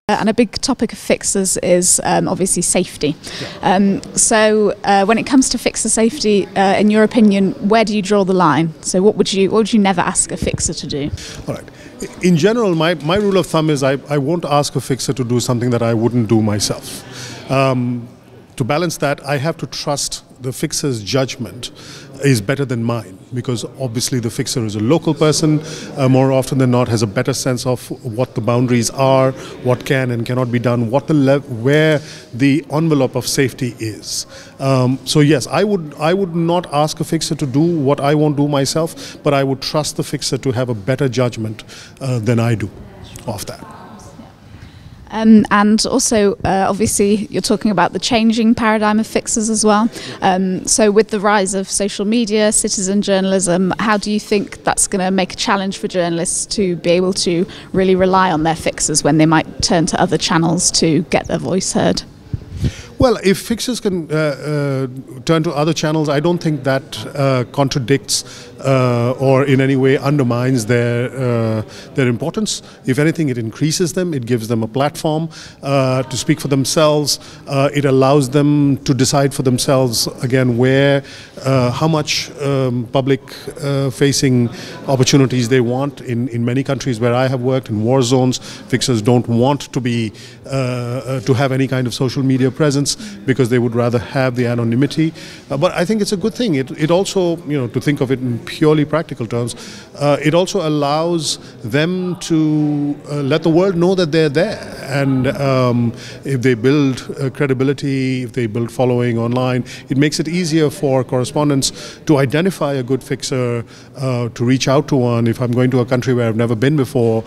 And a big topic of fixers is obviously safety. So when it comes to fixer safety, in your opinion, where do you draw the line? So what would you never ask a fixer to do? All right. In general, my rule of thumb is I won't ask a fixer to do something that I wouldn't do myself. To balance that, I have to trust the fixer's judgment is better than mine, because obviously the fixer is a local person, more often than not has a better sense of what the boundaries are, what can and cannot be done, where the envelope of safety is. So yes, I would not ask a fixer to do what I won't do myself, but I would trust the fixer to have a better judgment than I do of that. And also, obviously, you're talking about the changing paradigm of fixers as well. So with the rise of social media, citizen journalism, how do you think that's going to make a challenge for journalists to be able to really rely on their fixers when they might turn to other channels to get their voice heard? Well, if fixers can turn to other channels, I don't think that contradicts or in any way undermines their importance. If anything, it increases them. It gives them a platform to speak for themselves. It allows them to decide for themselves, again, how much public-facing opportunities they want. In many countries where I have worked, in war zones, fixers don't want to have any kind of social media presence, because they would rather have the anonymity. But I think it's a good thing. It also, to think of it in purely practical terms, it also allows them to let the world know that they're there. And if they build credibility, if they build following online, it makes it easier for correspondents to identify a good fixer, to reach out to one. If I'm going to a country where I've never been before,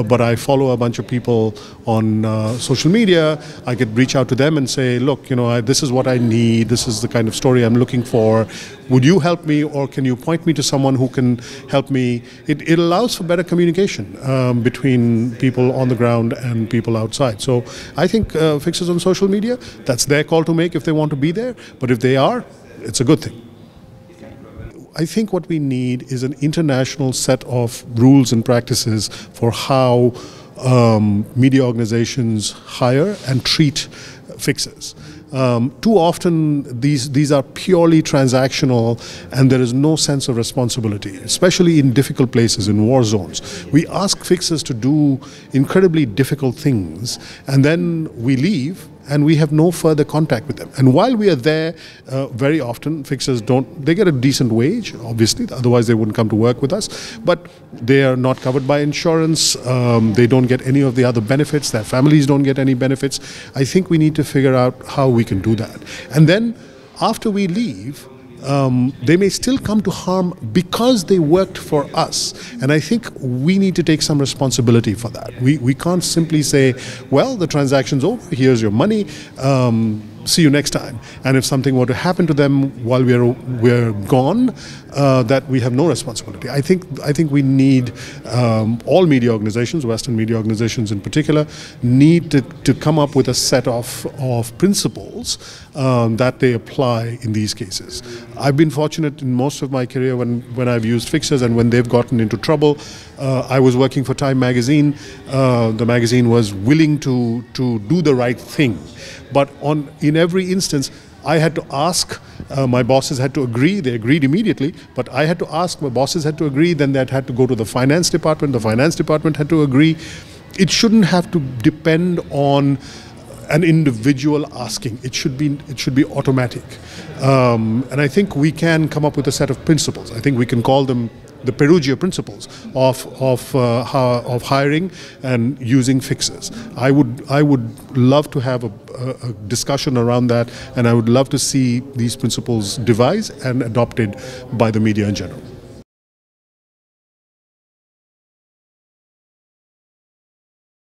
but I follow a bunch of people on social media, I could reach out to them and say, look, this is what I need, this is the kind of story I'm looking for. Would you help me, or can you point me to someone who can help me? It allows for better communication between people on the ground and people outside. So I think fixers on social media, that's their call to make if they want to be there. But if they are, it's a good thing. I think what we need is an international set of rules and practices for how media organizations hire and treat fixers. Too often these are purely transactional, and there is no sense of responsibility, especially in difficult places, in war zones. We ask fixers to do incredibly difficult things, and then we leave and we have no further contact with them. And while we are there, very often fixers they get a decent wage, obviously, otherwise they wouldn't come to work with us, but they are not covered by insurance, they don't get any of the other benefits, their families don't get any benefits. I think we need to figure out how we can do that. And then after we leave, they may still come to harm because they worked for us. And I think we need to take some responsibility for that. We can't simply say, well, the transaction's over, here's your money, see you next time. And if something were to happen to them while we're gone, that we have no responsibility. I think we need all media organizations, Western media organizations in particular, need to come up with a set of principles that they apply in these cases. I've been fortunate in most of my career when I've used fixers and when they've gotten into trouble. I was working for Time magazine. The magazine was willing to do the right thing. But in every instance, I had to ask, my bosses had to agree, they agreed immediately, but I had to ask, my bosses had to agree, then that had to go to the finance department had to agree. It shouldn't have to depend on an individual asking. It should be automatic. And I think we can come up with a set of principles. I think we can call them the Perugia principles of hiring and using fixers. I would love to have a discussion around that, and I would love to see these principles devised and adopted by the media in general.